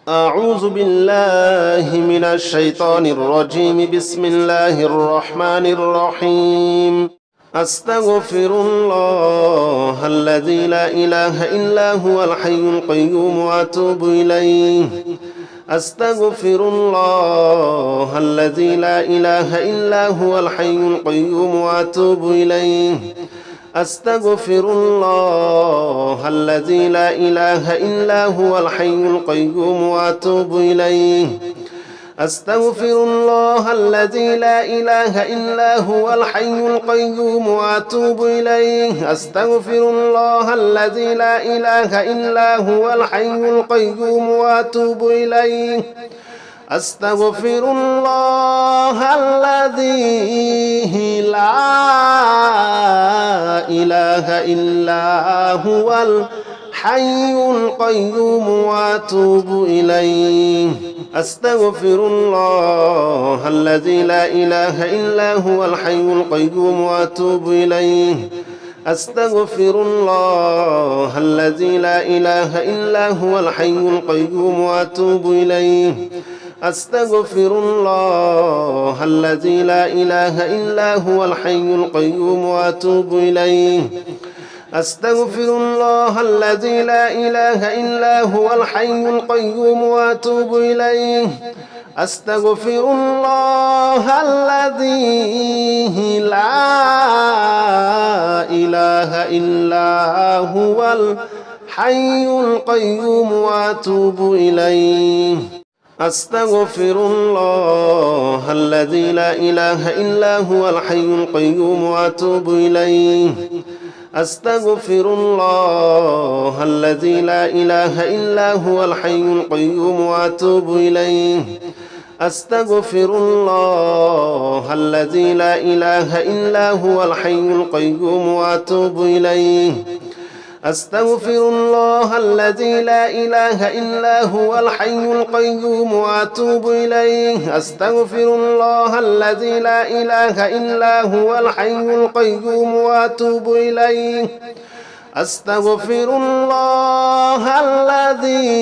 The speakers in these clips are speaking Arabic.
أعوذ بالله من الشيطان الرجيم. بسم الله الرحمن الرحيم. أستغفر الله الذي لا إله إلا هو الحي القيوم وأتوب إليه. أستغفر الله الذي لا إله إلا هو الحي القيوم وأتوب إليه. أستغفر الله الذي لا إله إلا هو الحي القيوم وأتوب إليه. أستغفر الله الذي لا إله إلا هو الحي القيوم وأتوب إليه. أستغفر الله الذي لا إله إلا هو الحي القيوم وأتوب إليه. أستغفر الله الذي لا إله إلا هو الحي القيوم وأتوب إليه. أستغفر الله الذي لا إله إلا هو الحي القيوم وأتوب إليه. أستغفر الله الذي لا إله إلا هو الحي القيوم وأتوب إليه. أستغفر الله الذي لا إله إلا هو الحي القيوم وأتوب إليه. أستغفر الله الذي لا إله إلا هو الحي القيوم وأتوب إليه. أستغفر الله الذي لا إله إلا هو الحي القيوم وأتوب إليه. أستغفر الله الذي لا إله إلا هو الحي القيوم وأتوب إليه. أستغفر الله الذي لا إله إلا هو الحي القيوم وأتوب إليه. أستغفر الله الذي لا إله إلا هو الحي القيوم وأتوب إليه. أستغفر الله الذي لا إله إلا هو الحي القيوم وأتوب إليه. أستغفر الله الذي لا إله إلا هو الحي القيوم وأتوب إليه. أستغفر الله الذي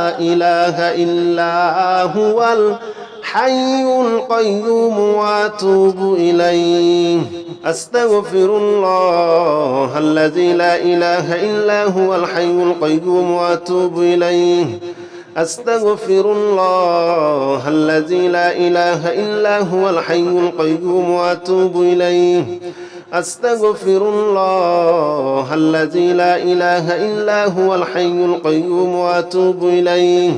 لا إله إلا هو الحي القيوم وأتوب إليه. أستغفر الله الذي لا إله إلا هو الحي القيوم وأتوب إليه. أستغفر الله الذي لا إله إلا هو الحي القيوم وأتوب إليه. أستغفر الله الذي لا إله إلا هو الحي القيوم وأتوب إليه.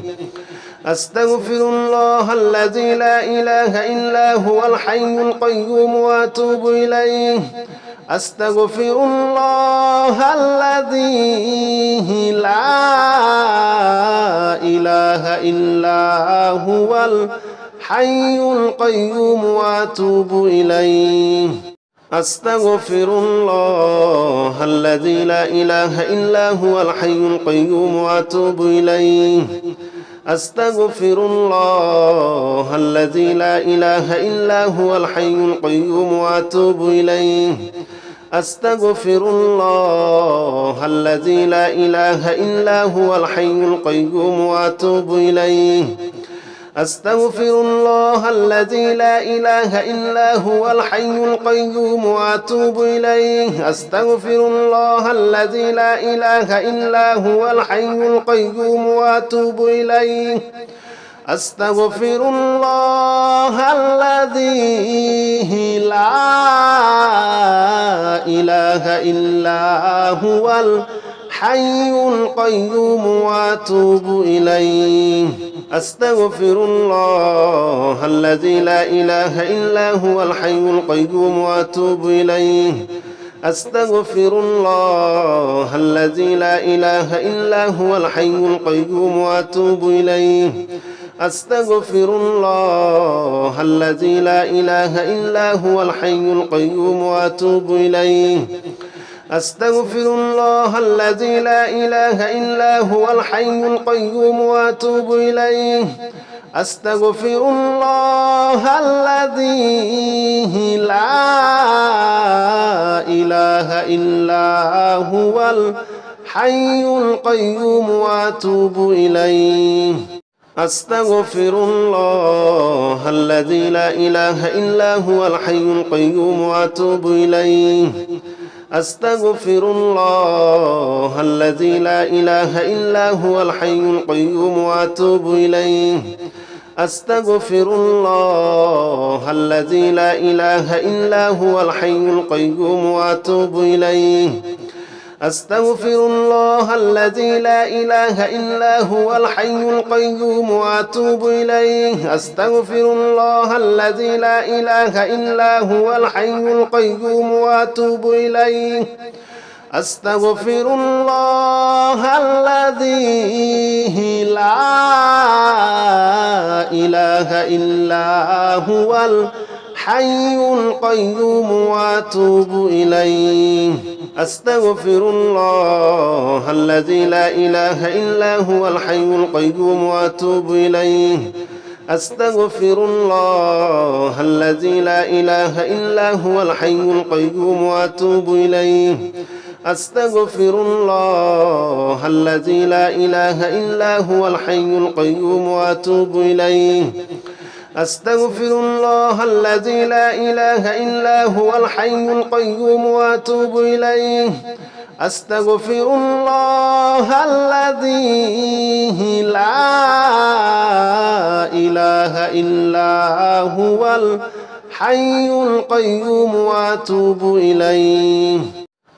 أستغفر الله الذي لا إله إلا هو الحي القيوم وأتوب إليه. أستغفر الله الذي لا إله إلا هو الحي القيوم وأتوب إليه. أستغفر الله الذي لا إله إلا هو الحي القيوم وأتوب إليه. أستغفر الله الذي لا إله إلا هو الحي القيوم وأتوب إليه. أستغفر الله الذي لا إله إلا هو الحي القيوم وأتوب إليه. أستغفر الله الذي لا إله إلا هو الحي القيوم وأتوب إليه. أستغفر الله الذي لا إله إلا هو الحي القيوم وأتوب إليه. أستغفر الله الذي لا إله إلا هو الحي القيوم وأتوب إليه. أستغفر الله الذي لا إله إلا هو الحي القيوم وأتوب إليه. أستغفر الله الذي لا إله إلا هو الحي القيوم وأتوب إليه. أستغفر الله الذي لا إله إلا هو الحي القيوم وأتوب إليه. أستغفر الله الذي لا إله إلا هو الحي القيوم وأتوب إليه. أستغفر الله الذي لا إله إلا هو الحي القيوم وأتوب إليه أستغفر الله الذي لا إله إلا هو الحي القيوم وأتوب إليه أستغفر الله الذي لا إله إلا هو الحي القيوم وأتوب إليه أستغفر الله الذي لا إله إلا هو الحي القيوم وأتوب إليه أستغفر الله الذي لا إله إلا هو الحي القيوم وأتوب إليه أستغفر الله الذي لا إله إلا هو الحي القيوم وأتوب إليه أستغفر الله الذي لا إله إلا هو الحي القيوم وأتوب إليه أستغفر الله الذي لا إله إلا هو الحي القيوم وأتوب إليه أستغفر الله الذي لا إله إلا هو الحي القيوم وأتوب إليه أستغفر الله الذي لا إله إلا هو الحي القيوم وأتوب إليه أستغفر الله الذي لا إله إلا هو الحي القيوم وأتوب إليه أستغفر الله الذي لا إله إلا هو الحي القيوم وأتوب إليه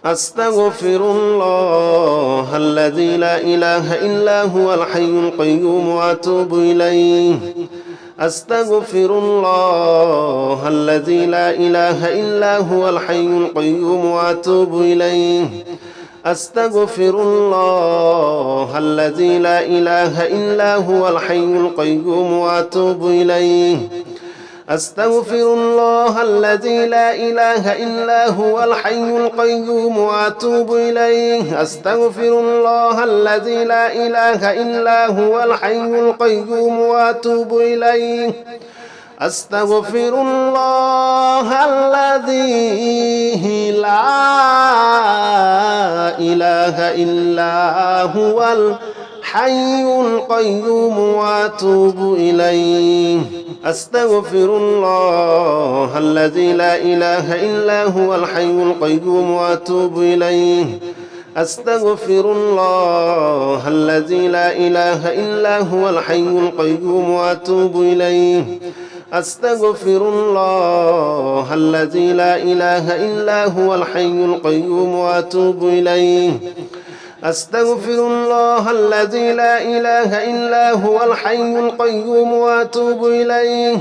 أستغفر الله الذي لا إله إلا هو الحي القيوم وأتوب إليه أستغفر الله الذي لا إله إلا هو الحي القيوم وأتوب إليه أستغفر الله الذي لا إله إلا هو الحي القيوم وأتوب إليه أستغفر الله الذي لا إله إلا هو الحي القيوم وأتوب إليه أستغفر الله الذي لا إله إلا هو الحي القيوم وأتوب إليه أستغفر الله الذي لا إله إلا هو الحي القيوم وأتوب إليه أستغفر الله الذي لا إله إلا هو الحي القيوم وأتوب إليه أستغفر الله الذي لا إله إلا هو الحي القيوم وأتوب إليه أستغفر الله الذي لا إله إلا هو الحي القيوم وأتوب إليه أستغفر الله الذي لا إله إلا هو الحي القيوم وأتوب إليه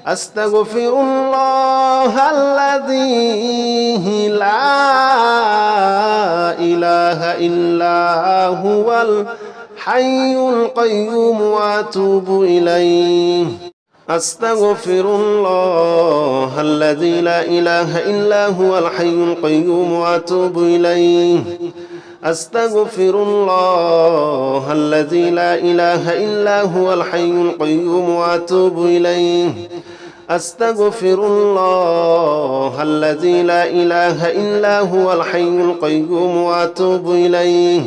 أستغفر الله الذي لا إله إلا هو الحي القيوم وأتوب إليه أستغفر الله الذي لا إله إلا هو الحي القيوم وأتوب إليه أستغفر الله الذي لا إله إلا هو الحي القيوم وأتوب إليه أستغفر الله الذي لا إله إلا هو الحي القيوم وأتوب إليه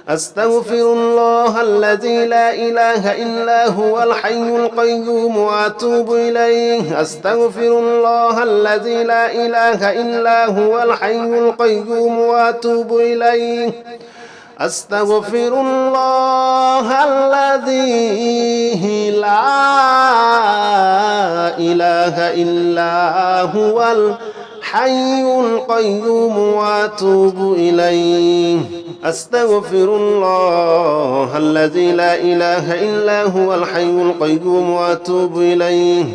أستغفر الله الذي لا إله إلا هو الحي القيوم وأتوب إليه أستغفر الله الذي لا إله إلا هو الحي القيوم وأتوب إليه أستغفر الله الذي لا إله إلا هو الحي القيوم وأتوب إليه أستغفر الله الذي لا إله إلا هو الحي القيوم وأتوب إليه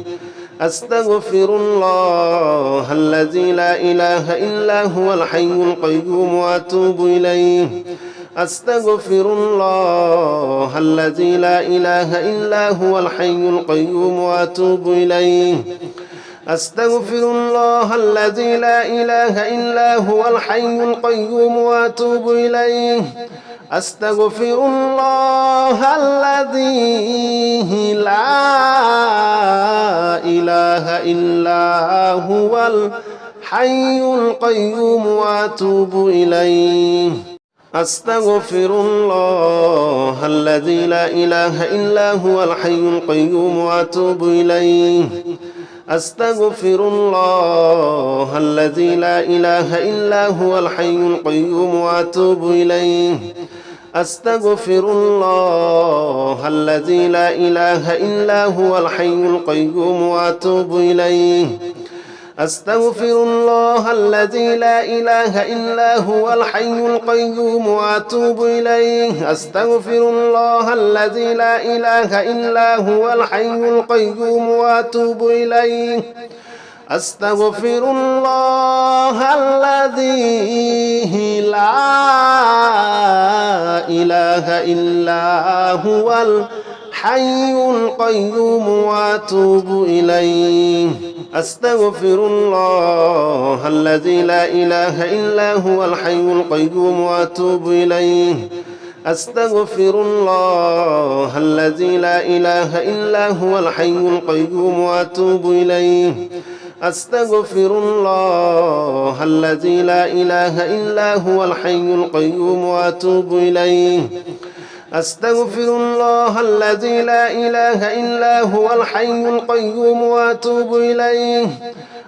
أستغفر الله الذي لا إله إلا هو الحي القيوم وأتوب إليه أستغفر الله الذي لا إله إلا هو الحي القيوم وأتوب إليه أستغفر الله الذي لا إله إلا هو الحي القيوم وأتوب إليه أستغفر الله الذي لا إله إلا هو الحي القيوم وأتوب إليه أستغفر الله الذي لا إله إلا هو الحي القيوم وأتوب إليه أستغفر الله الذي لا إله إلا هو الحي القيوم وأتوب إليه أستغفر الله الذي لا إله إلا هو الحي القيوم وأتوب إليه أستغفر الله الذي لا إله إلا هو الحي القيوم وأتوب إليه أستغفر الله الذي لا إله إلا هو الحي القيوم وأتوب إليه أستغفر الله الذي لا إله إلا هو الحي القيوم وأتوب إليه أستغفر الله الذي لا إله إلا هو الحي القيوم وأتوب إليه أستغفر الله الذي لا إله إلا هو الحي القيوم وأتوب إليه أستغفر الله الذي لا إله إلا هو الحي القيوم وأتوب إليه أستغفر الله الذي لا إله إلا هو الحي القيوم وأتوب إليه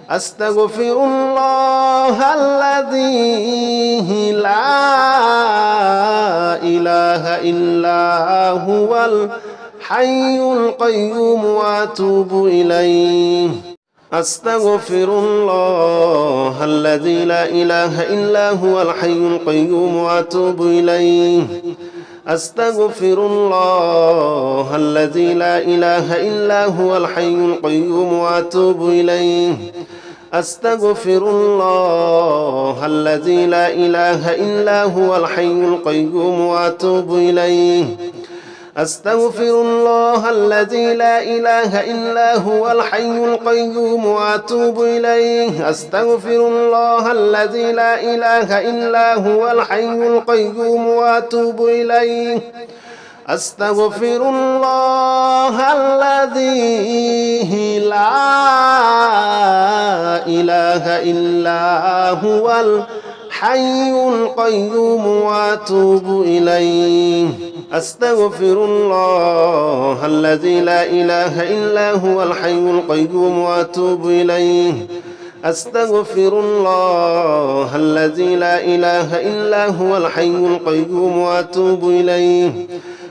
أستغفر الله الذي لا إله إلا هو الحي القيوم وأتوب إليه أستغفر الله الذي لا إله إلا هو الحي القيوم وأتوب إليه أستغفر الله الذي لا إله إلا هو الحي القيوم وأتوب إليه أستغفر الله الذي لا إله إلا هو الحي القيوم وأتوب إليه أستغفر الله الذي لا إله إلا هو الحي القيوم وأتوب إليه أستغفر الله الذي لا إله إلا هو الحي القيوم وأتوب إليه أستغفر الله الذي لا إله إلا هو الحي القيوم وأتوب إليه أستغفر الله الذي لا إله إلا هو الحي القيوم وأتوب إليه أستغفر الله الذي لا إله إلا هو الحي القيوم وأتوب إليه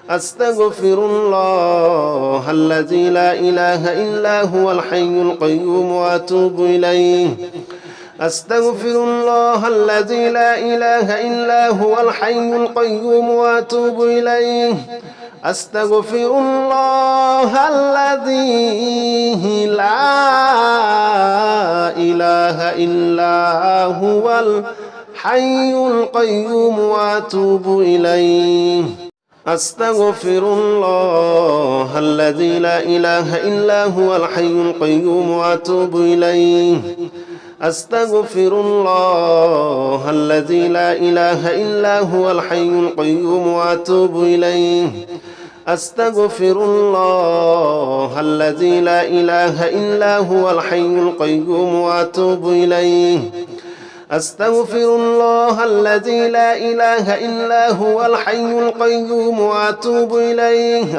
أستغفر الله الذي لا إله إلا هو الحي القيوم وأتوب إليه أستغفر الله الذي لا إله إلا هو الحي القيوم وأتوب إليه أستغفر الله الذي لا إله إلا هو الحي القيوم وأتوب إليه أستغفر الله الذي لا إله إلا هو الحي القيوم وأتوب إليه أستغفر الله الذي لا إله إلا هو الحي القيوم وأتوب إليه أستغفر الله الذي لا إله إلا هو الحي القيوم وأتوب إليه أستغفر الله الذي لا إله إلا هو الحي القيوم وأتوب إليه أستغفر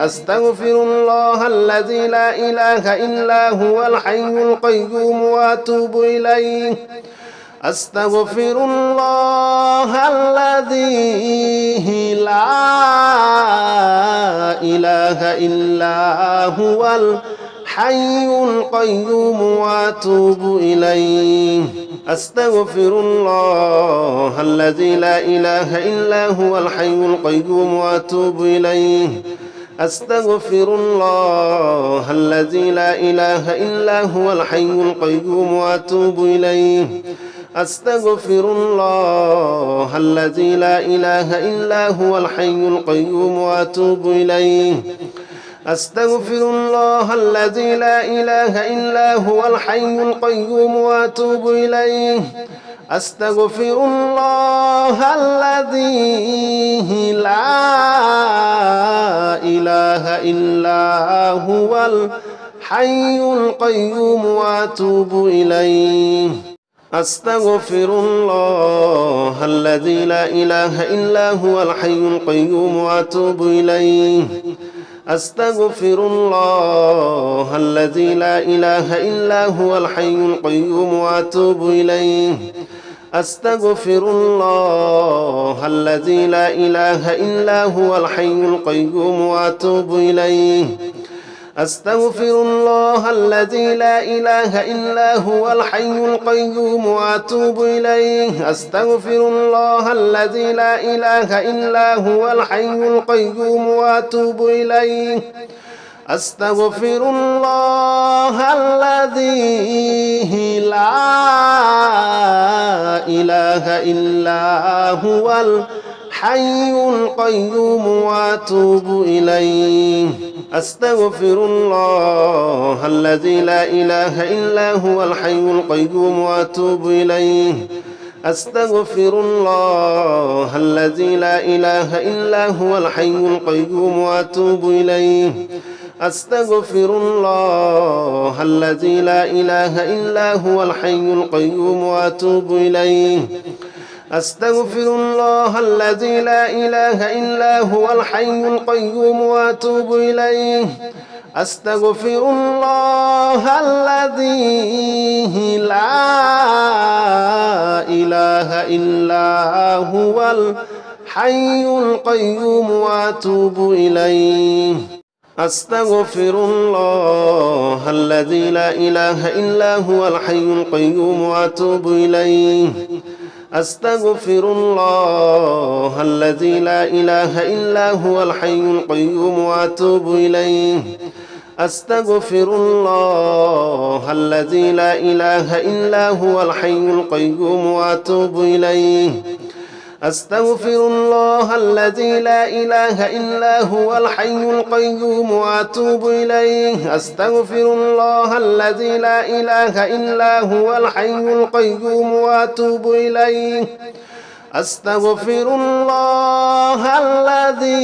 الله الذي لا إله إلا هو الحي القيوم وأتوب إليه أستغفر الله الذي لا إله إلا هو الحي القيوم وأتوب إليه أستغفر الله الذي لا إله إلا هو الحي القيوم وأتوب إليه أستغفر الله الذي لا إله إلا هو الحي القيوم وأتوب إليه أستغفر الله الذي لا إله إلا هو الحي القيوم وأتوب إليه أستغفر الله الذي لا إله إلا هو الحي القيوم وأتوب إليه أستغفر الله الذي لا إله إلا هو الحي القيوم وأتوب إليه أستغفر الله الذي لا إله إلا هو الحي القيوم وأتوب إليه أستغفر الله الذي لا إله إلا هو الحي القيوم وأتوب إليه أستغفر الله الذي لا إله إلا هو الحي القيوم وأتوب إليه أستغفر الله الذي لا إله إلا هو الحي القيوم وأتوب إليه أستغفر الله الذي لا إله إلا هو الحي القيوم وأتوب إليه أستغفر الله الذي لا إله إلا هو الحي القيوم وأتوب إليه أستغفر الله الذي لا إله إلا هو الحي القيوم وأتوب إليه أستغفر الله الذي لا إله إلا هو الحي القيوم وأتوب إليه أستغفر الله الذي لا إله إلا هو الحي القيوم وأتوب إليه أستغفر الله الذي لا إله إلا هو الحي القيوم وأتوب إليه أستغفر الله الذي لا إله إلا هو الحي القيوم وأتوب إليه أستغفر الله الذي لا إله إلا هو الحي القيوم وأتوب إليه أستغفر الله الذي لا إله إلا هو الحي القيوم وأتوب إليه أستغفر الله الذي لا إله إلا هو الحي القيوم وأتوب إليه أستغفر الله الذي لا إله إلا هو الحي القيوم وأتوب إليه أستغفر الله الذي لا إله إلا هو الحي القيوم وأتوب إليه أستغفر الله الذي لا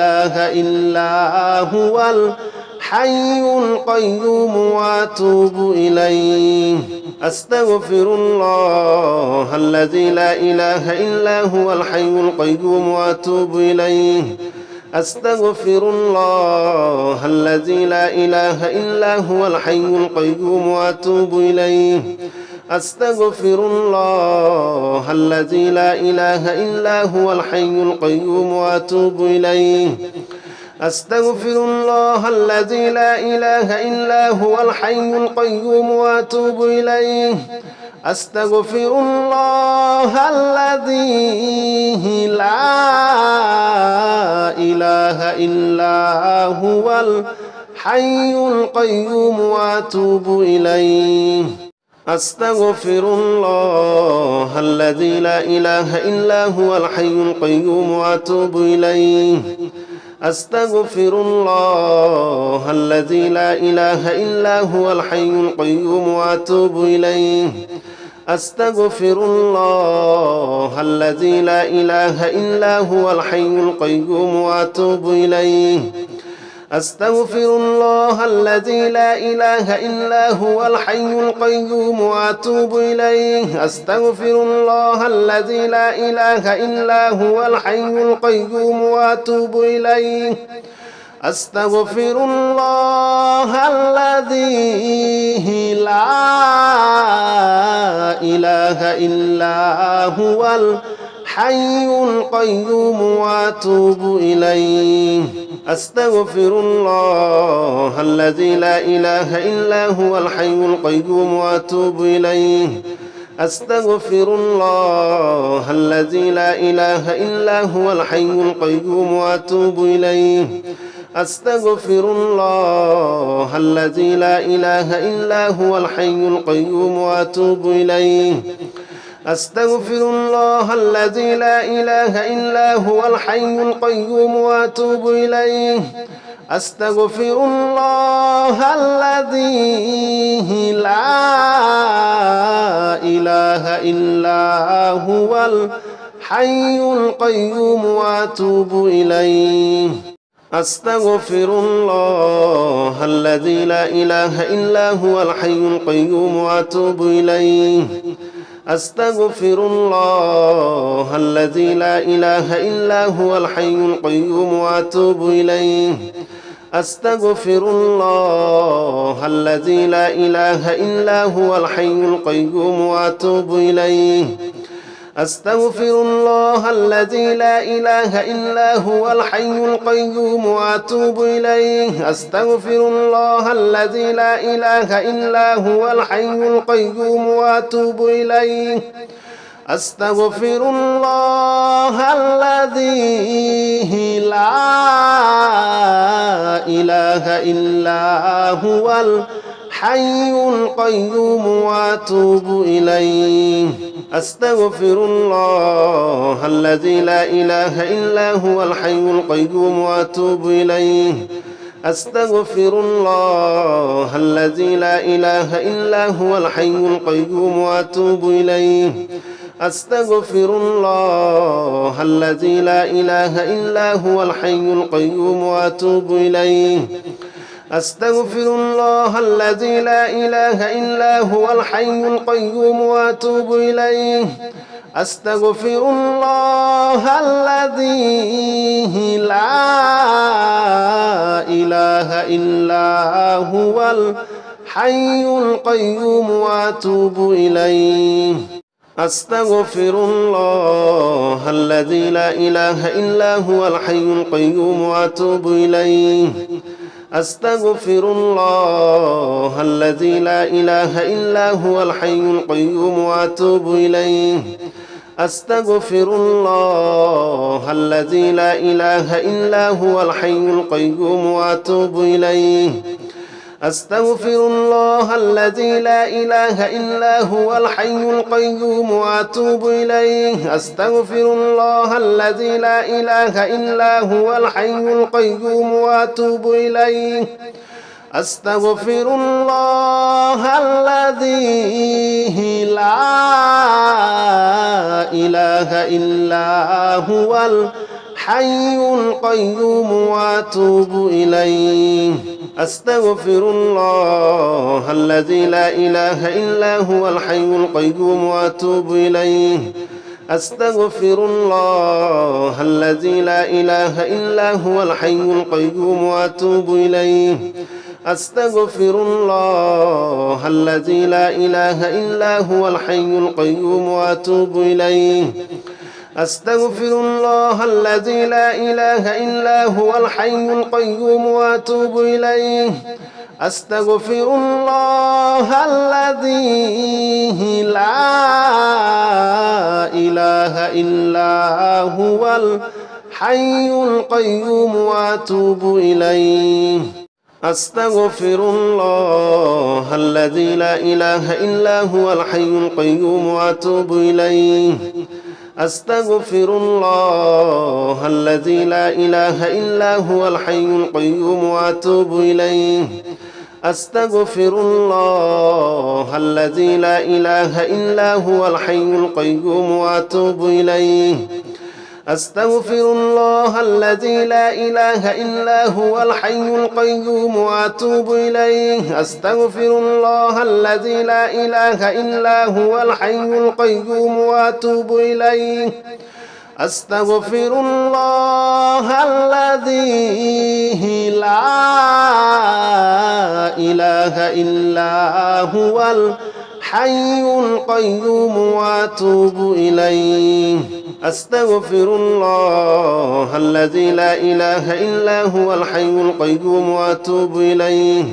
إله إلا هو الحي القيوم وأتوب إليه أستغفر الله الذي لا إله إلا هو الحي القيوم وأتوب إليه أستغفر الله الذي لا إله إلا هو الحي القيوم وأتوب إليه أستغفر الله الذي لا إله إلا هو الحي القيوم وأتوب إليه أستغفر الله الذي لا إله إلا هو الحي القيوم وأتوب إليه أستغفر الله الذي لا إله إلا هو الحي القيوم وأتوب إليه أستغفر الله الذي لا إله إلا هو الحي القيوم وأتوب إليه أستغفر الله الذي لا إله إلا هو الحي القيوم وأتوب إليه أستغفر الله الذي لا إله إلا هو الحي القيوم وأتوب إليه أستغفر الله الذي لا إله إلا هو الحي القيوم وأتوب إليه أستغفر الله الذي لا إله إلا هو الحي القيوم وأتوب إليه أستغفر الله الذي لا إله إلا هو الحي القيوم وأتوب إليه أستغفر الله الذي لا إله إلا هو الحي القيوم وأتوب إليه أستغفر الله الذي لا إله إلا هو الحي القيوم وأتوب إليه أستغفر الله الذي لا إله إلا هو الحي القيوم وأتوب إليه أستغفر الله الذي لا إله إلا هو الحي القيوم وأتوب إليه أستغفر الله الذي لا إله إلا هو الحي القيوم وأتوب إليه أستغفر الله الذي لا إله إلا هو الحي القيوم وأتوب إليه أستغفر الله الذي لا إله إلا هو الحي القيوم وأتوب إليه أستغفر الله الذي لا إله إلا هو الحي القيوم وأتوب إليه أستغفر الله الذي لا إله إلا هو الحي القيوم وأتوب إليه أستغفر الله الذي لا إله إلا هو الحي القيوم وأتوب إليه أستغفر الله الذي لا إله إلا هو الحي القيوم وأتوب إليه أستغفر الله الذي لا إله إلا هو الحي القيوم وأتوب إليه أستغفر الله الذي لا إله إلا هو الحي القيوم وأتوب إليه أستغفر الله الذي لا إله إلا هو الحي القيوم وأتوب إليه أستغفر الله الذي لا إله إلا هو الحي القيوم وأتوب إليه أستغفر الله الذي لا إله إلا هو الحي القيوم وأتوب إليه أستغفر الله الذي لا إله إلا هو الحي القيوم وأتوب إليه أستغفر الله الذي لا إله إلا هو الحي القيوم وأتوب إليه أستغفر الله الذي لا إله إلا هو الحي القيوم وأتوب إليه أستغفر الله الذي لا إله إلا هو الحي القيوم وأتوب إليه أستغفر الله الذي لا إله إلا هو الحي القيوم وأتوب إليه أستغفر الله الذي لا إله إلا هو الحي القيوم وأتوب إليه أستغفر الله الذي لا إله إلا هو الحي القيوم وأتوب إليه أستغفر الله الذي لا إله إلا هو الحي القيوم وأتوب إليه أستغفر الله الذي لا إله إلا هو الحي القيوم وأتوب إليه أستغفر الله الذي لا إله إلا هو الحي القيوم وأتوب إليه أستغفر الله الذي لا إله إلا هو الحي القيوم وأتوب إليه أستغفر الله الذي لا إله إلا هو الحي القيوم وأتوب إليه أستغفر الله الذي لا إله إلا هو الحي القيوم وأتوب إليه أستغفر الله الذي لا إله إلا هو الحي القيوم وأتوب إليه أستغفر الله الذي لا إله إلا هو الحي القيوم وأتوب إليه أستغفر الله الذي لا إله إلا هو الحي القيوم وأتوب إليه أستغفر الله الذي لا إله إلا هو الحي القيوم وأتوب إليه أستغفر الله الذي لا إله إلا هو الحي القيوم وأتوب إليه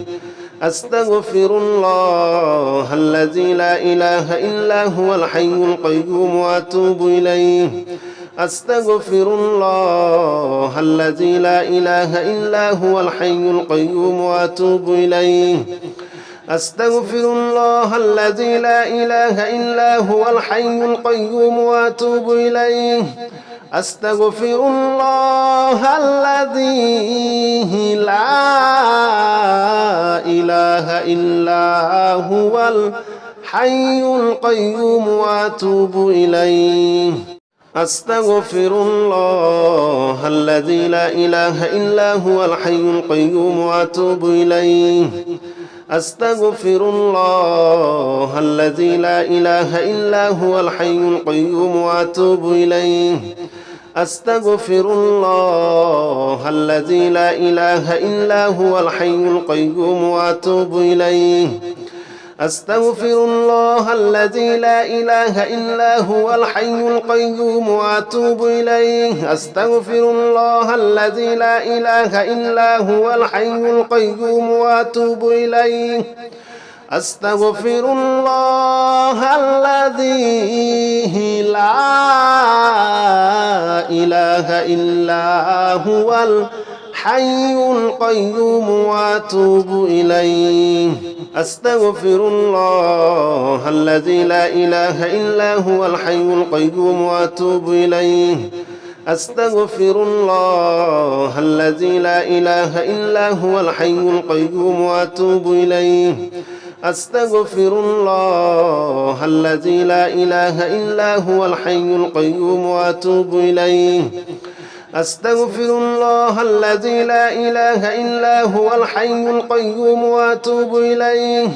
أستغفر الله الذي لا إله إلا هو الحي القيوم وأتوب إليه أستغفر الله الذي لا إله إلا هو الحي القيوم وأتوب إليه أستغفر الله الذي لا إله إلا هو الحي القيوم وأتوب إليه أستغفر الله الذي لا إله إلا هو الحي القيوم وأتوب إليه أستغفر الله الذي لا إله إلا هو الحي القيوم وأتوب إليه أستغفر الله الذي لا إله إلا هو الحي القيوم وأتوب إليه أستغفر الله الذي لا إله إلا هو الحي القيوم وأتوب إليه أستغفر الله الذي لا إله إلا هو الحي القيوم وأتوب إليه أستغفر الله الذي لا إله إلا هو الحي القيوم وأتوب إليه أستغفر الله الذي لا إله إلا هو الحي القيوم وأتوب إليه أستغفر الله الذي لا إله إلا هو الحي القيوم وأتوب إليه أستغفر الله الذي لا إله إلا هو الحي القيوم وأتوب إليه أستغفر الله الذي لا إله إلا هو الحي القيوم وأتوب إليه أستغفر الله الذي لا إله إلا هو الحي القيوم وأتوب إليه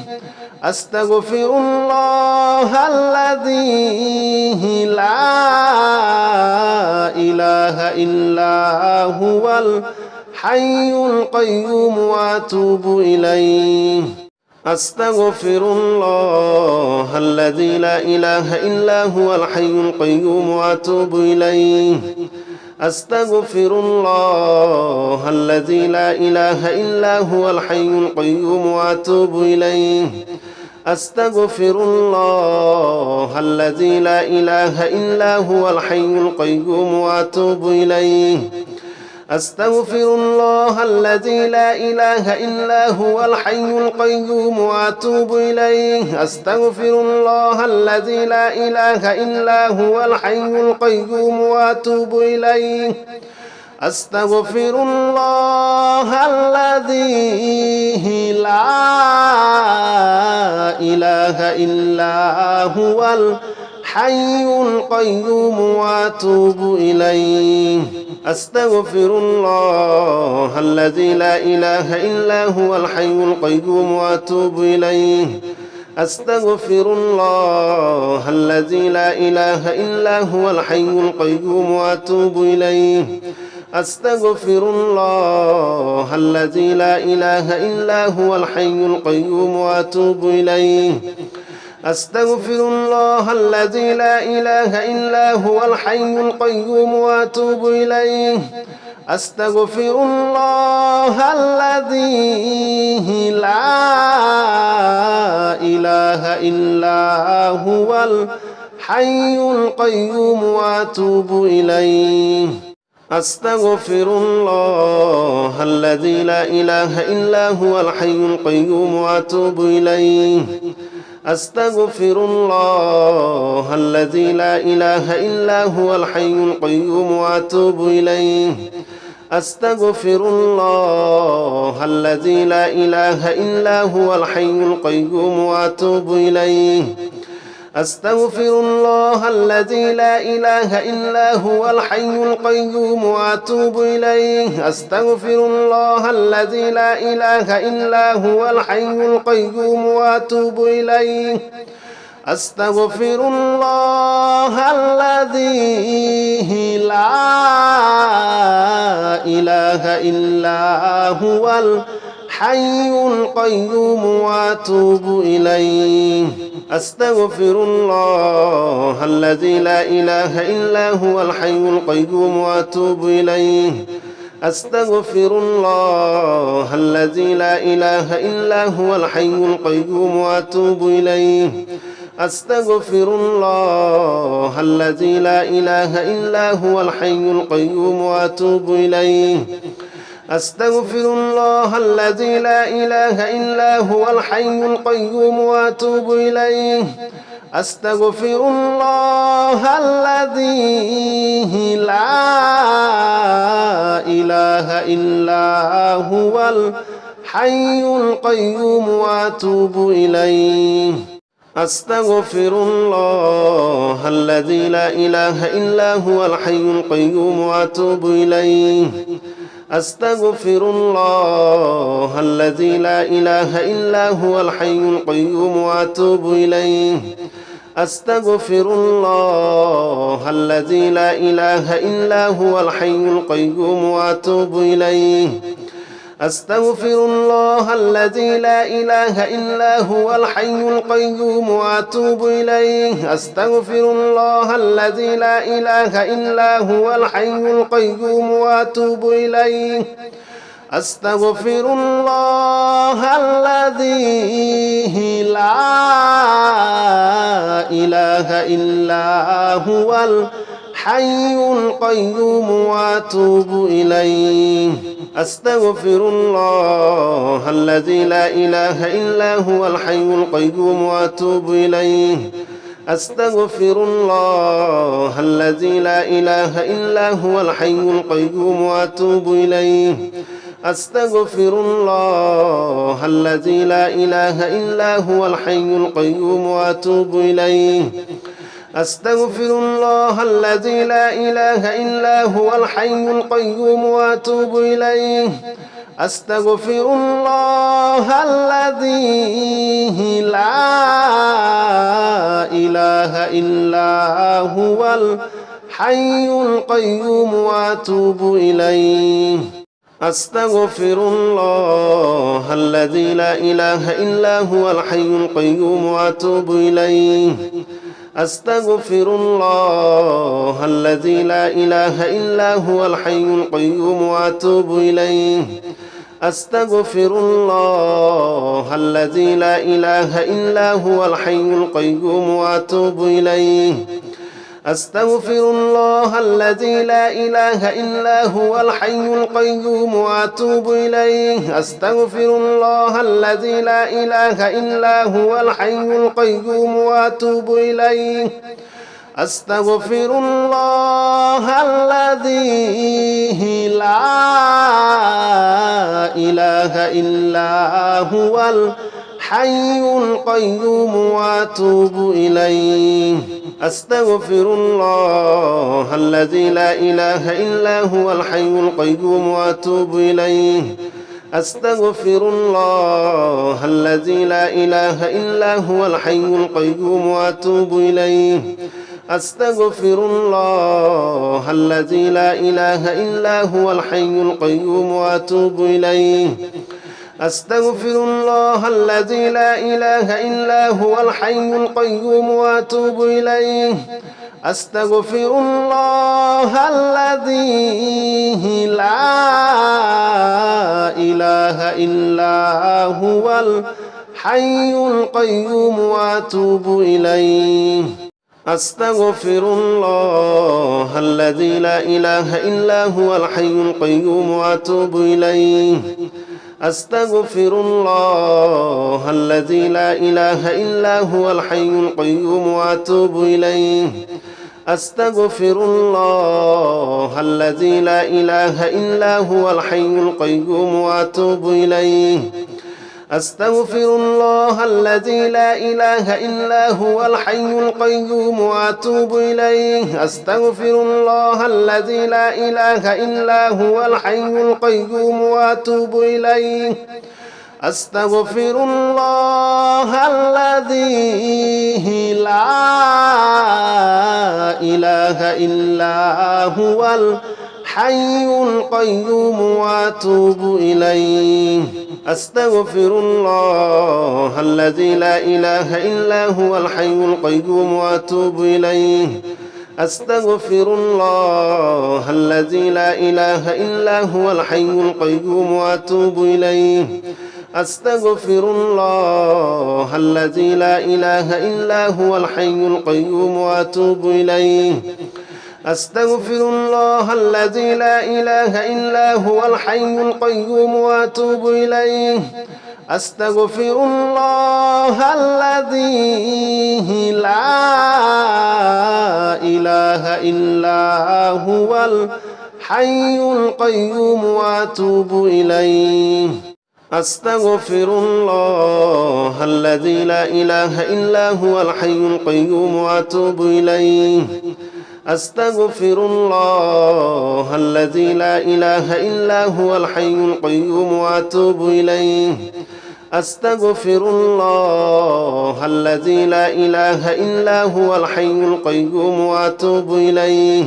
أستغفر الله الذي لا إله إلا هو الحي القيوم وأتوب إليه أستغفر الله الذي لا إله إلا هو الحي القيوم وأتوب إليه أستغفر الله الذي لا إله إلا هو الحي القيوم وأتوب إليه أستغفر الله الذي لا إله إلا هو الحي القيوم وأتوب إليه أستغفر الله الذي لا إله إلا هو الحي القيوم وأتوب إليه أستغفر الله الذي لا إله إلا هو الحي القيوم وأتوب إليه أستغفر الله الذي لا إله إلا هو الحي القيوم وأتوب إليه أستغفر الله الذي لا إله إلا هو الحي القيوم وأتوب إليه أستغفر الله الذي لا إله إلا هو الحي القيوم وأتوب إليه أستغفر الله الذي لا إله إلا هو الحي القيوم وأتوب إليه أستغفر الله الذي لا إله إلا هو الحي القيوم وأتوب إليه أستغفر الله الذي لا إله إلا هو الحي القيوم وأتوب إليه أستغفر الله الذي لا إله إلا هو الحي القيوم وأتوب إليه أستغفر الله الذي لا إله إلا هو الحي القيوم وأتوب إليه أستغفر الله الذي لا إله إلا هو الحي القيوم وأتوب إليه أستغفر الله الذي لا إله إلا هو الحي القيوم وأتوب إليه أستغفر الله الذي لا إله إلا هو الحي القيوم وأتوب إليه أستغفر الله الذي لا إله إلا هو الحي القيوم وأتوب إليه أستغفر الله الذي لا إله إلا هو الحي القيوم وأتوب إليه أستغفر الله الذي لا إله إلا هو الحي القيوم وأتوب إليه أستغفر الله الذي لا إله إلا هو الحي القيوم وأتوب إليه أستغفر الله الذي لا إله إلا هو الحي القيوم وأتوب إليه أستغفر الله الذي لا إله إلا هو الحي القيوم وأتوب إليه أستغفر الله الذي لا إله إلا هو الحي القيوم وأتوب إليه أستغفر الله الذي لا إله إلا هو الحي القيوم وأتوب إليه أستغفر الله الذي لا إله إلا هو الحي القيوم وأتوب إليه أستغفر الله الذي لا إله إلا هو الحي القيوم وأتوب إليه أستغفر الله الذي لا إله إلا هو الحي القيوم وأتوب إليه أستغفر الله الذي لا إله إلا هو الحي القيوم وأتوب إليه أستغفر الله الذي لا إله إلا هو الحي القيوم وأتوب إليه أستغفر الله الذي لا إله إلا هو الحي القيوم وأتوب إليه أستغفر الله الذي لا إله إلا هو الحي القيوم وأتوب إليه أستغفر الله الذي لا إله إلا هو الحي القيوم وأتوب إليه أستغفر الله الذي لا إله إلا هو الحي القيوم وأتوب إليه أستغفر الله الذي لا إله إلا هو الحي القيوم وأتوب إليه أستغفر الله الذي لا إله إلا هو الحي القيوم وأتوب إليه أستغفر الله الذي لا إله إلا هو الحي القيوم وأتوب إليه أستغفر الله الذي لا إله إلا هو الحي القيوم وأتوب إليه أستغفر الله الذي لا إله إلا هو الحي القيوم وأتوب إليه أستغفر الله الذي لا إله إلا هو الحي القيوم وأتوب إليه أستغفر الله الذي لا إله إلا هو الحي القيوم وأتوب إليه أستغفر الله الذي لا إله إلا هو الحي القيوم وأتوب إليه أستغفر الله الذي لا إله إلا هو الحي القيوم وأتوب إليه أستغفر الله الذي لا إله إلا هو الحي القيوم وأتوب إليه أستغفر الله الذي لا إله إلا هو الحي القيوم وأتوب إليه أستغفر الله الذي لا إله إلا هو الحي القيوم وأتوب إليه أستغفر الله الذي لا إله إلا هو الحي القيوم وأتوب إليه أستغفر الله الذي لا إله إلا هو الحي القيوم وأتوب إليه أستغفر الله الذي لا إله إلا هو الحي القيوم وأتوب إليه أستغفر الله الذي لا إله إلا هو الحي القيوم وأتوب إليه أستغفر الله الذي لا إله إلا هو الحي القيوم وأتوب إليه أستغفر الله الذي لا إله إلا هو الحي القيوم وأتوب إليه أستغفر الله الذي لا إله إلا هو الحي القيوم وأتوب إليه أستغفر الله الذي لا إله إلا هو الحي القيوم وأتوب إليه أستغفر الله الذي لا إله إلا هو الحي القيوم وأتوب إليه أستغفر الله الذي لا إله إلا هو الحي القيوم وأتوب إليه أستغفر الله الذي لا إله إلا هو الحي القيوم وأتوب إليه أستغفر الله الذي لا إله إلا هو الحي القيوم وأتوب إليه أستغفر الله الذي لا إله إلا هو الحي القيوم وأتوب إليه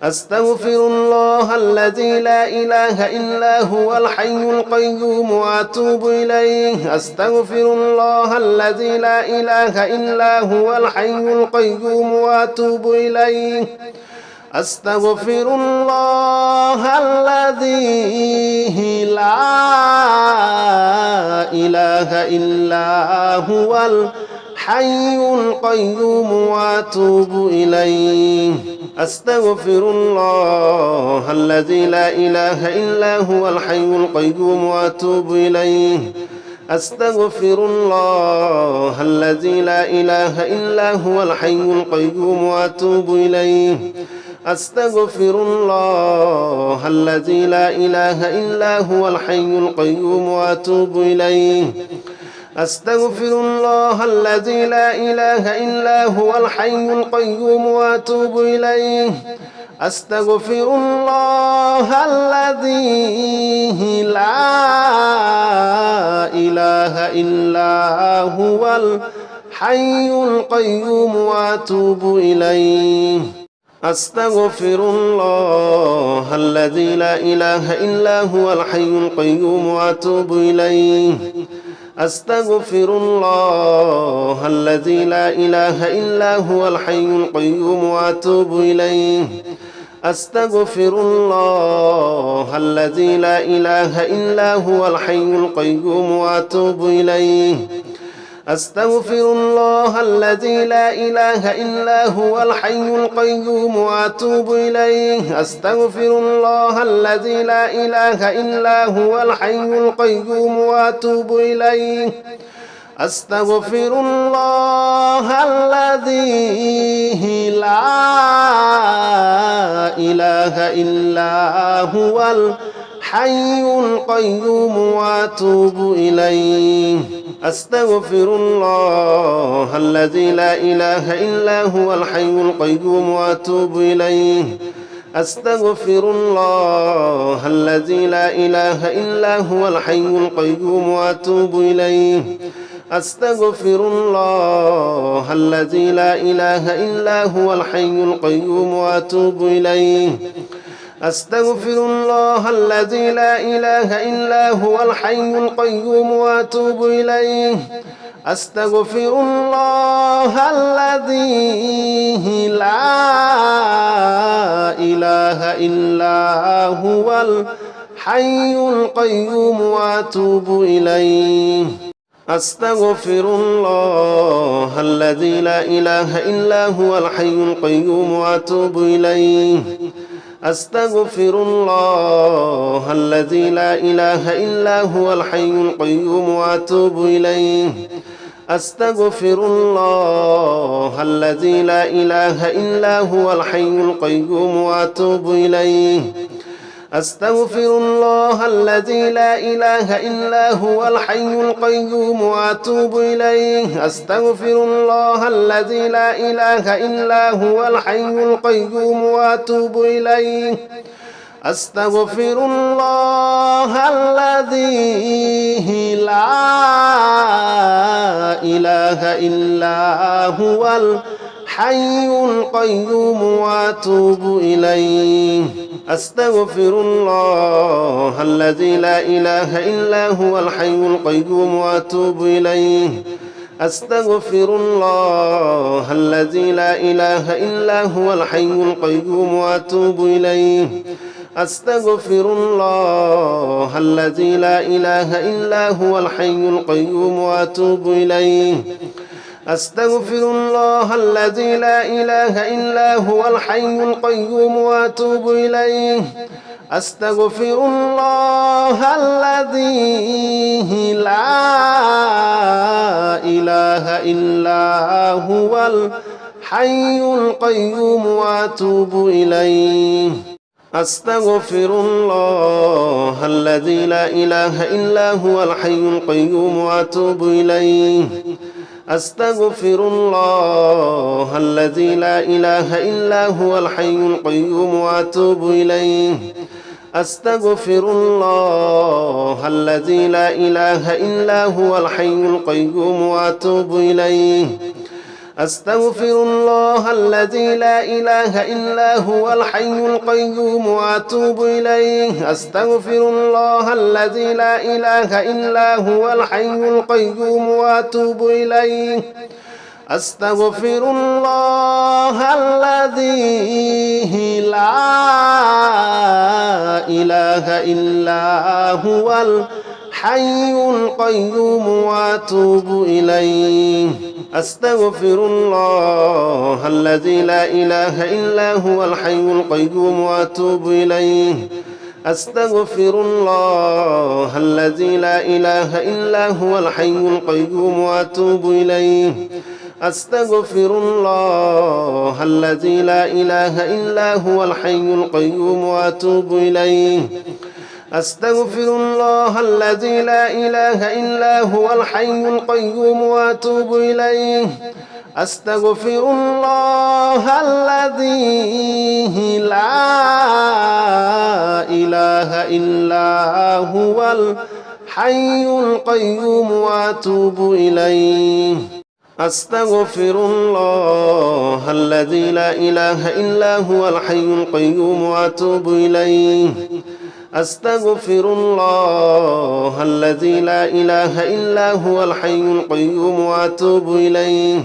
أستغفر الله الذي لا إله إلا هو الحي القيوم وأتوب إليه أستغفر الله الذي لا إله إلا هو الحي القيوم وأتوب إليه أستغفر الله الذي لا إله إلا هو الحي القيوم وأتوب إليه أستغفر الله الذي لا إله إلا هو الحي القيوم وأتوب إليه أستغفر الله الذي لا إله إلا هو الحي القيوم وأتوب إليه أستغفر الله الذي لا إله إلا هو الحي القيوم وأتوب إليه أستغفر الله الذي لا إله إلا هو الحي القيوم وأتوب إليه أستغفر الله الذي لا إله إلا هو الحي القيوم وأتوب إليه أستغفر الله الذي لا إله إلا هو الحي القيوم وأتوب إليه أستغفر الله الذي لا إله إلا هو الحي القيوم وأتوب إليه أستغفر الله الذي لا إله إلا هو الحي القيوم وأتوب إليه أستغفر الله الذي لا إله إلا هو الحي القيوم وأتوب إليه أستغفر الله الذي لا إله إلا هو الحي القيوم وأتوب إليه أستغفر الله الذي لا إله إلا هو الحي القيوم وأتوب إليه أستغفر الله الذي لا إله إلا هو الحي القيوم وأتوب إليه أستغفر الله الذي لا إله إلا هو الحي القيوم وأتوب إليه أستغفر الله الذي لا إله إلا هو الحي القيوم وأتوب إليه أستغفر الله الذي لا إله إلا هو الحي القيوم وأتوب إليه أستغفر الله الذي لا إله إلا هو الحي القيوم وأتوب إليه أستغفر الله الذي لا إله إلا هو الحي القيوم وأتوب إليه أستغفر الله الذي لا إله إلا هو الحي القيوم وأتوب إليه أستغفر الله الذي لا إله إلا هو الحي القيوم وأتوب إليه أستغفر الله الذي لا إله إلا هو الحي القيوم وأتوب إليه أستغفر الله الذي لا إله إلا هو الحي القيوم وأتوب إليه أستغفر الله الذي لا إله إلا هو الحي القيوم وأتوب إليه أستغفر الله الذي لا إله إلا هو الحي القيوم وأتوب إليه أستغفر الله الذي لا إله إلا هو الحي القيوم وأتوب إليه أستغفر الله الذي لا إله إلا هو الحي القيوم وأتوب إليه أستغفر الله الذي لا إله إلا هو الحي القيوم وأتوب إليه أستغفر الله الذي لا إله إلا هو الحي القيوم وأتوب إليه أستغفر الله الذي لا إله إلا هو الحي القيوم وأتوب إليه أستغفر الله الذي لا إله إلا هو الحي القيوم وأتوب إليه أستغفر الله الذي لا إله إلا هو الحي القيوم وأتوب إليه أستغفر الله الذي لا إله إلا هو الحي القيوم وأتوب إليه أستغفر الله الذي لا إله إلا هو الحي القيوم وأتوب إليه أستغفر الله الذي لا إله إلا هو الحي القيوم وأتوب إليه أستغفر الله الذي لا إله إلا هو الحي القيوم وأتوب إليه أستغفر الله الذي لا إله إلا هو الحي القيوم وأتوب إليه أستغفر الله الذي لا إله إلا هو الحي القيوم وأتوب إليه أستغفر الله الذي لا إله إلا هو الحي القيوم وأتوب إليه أستغفر الله الذي لا إله إلا هو الحي القيوم وأتوب إليه أستغفر الله الذي لا إله إلا هو الحي القيوم وأتوب إليه أستغفر الله الذي لا إله إلا هو الحي القيوم وأتوب إليه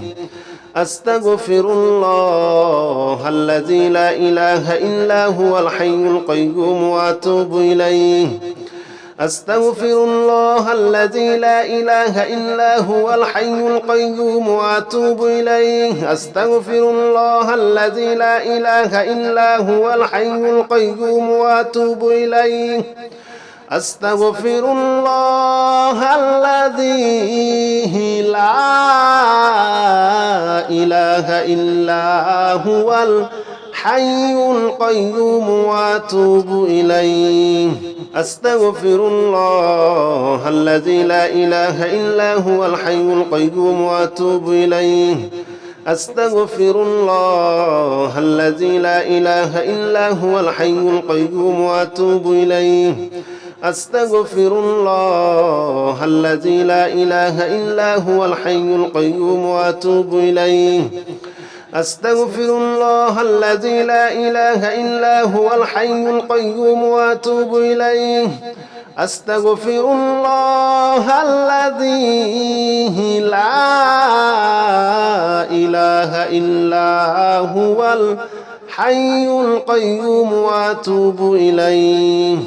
أستغفر الله الذي لا إله إلا هو الحي القيوم وأتوب إليه أستغفر الله الذي لا إله إلا هو الحي القيوم وأتوب إليه أستغفر الله الذي لا إله إلا هو الحي القيوم وأتوب إليه أستغفر الله الذي لا إله إلا هو الحي القيوم وأتوب إليه أستغفر الله الذي لا إله إلا هو الحي القيوم وأتوب إليه أستغفر الله الذي لا إله إلا هو الحي القيوم وأتوب إليه أستغفر الله الذي لا إله إلا هو الحي القيوم وأتوب إليه أستغفر الله الذي لا إله إلا هو الحي القيوم وأتوب إليه أستغفر الله الذي لا إله إلا هو الحي القيوم وأتوب إليه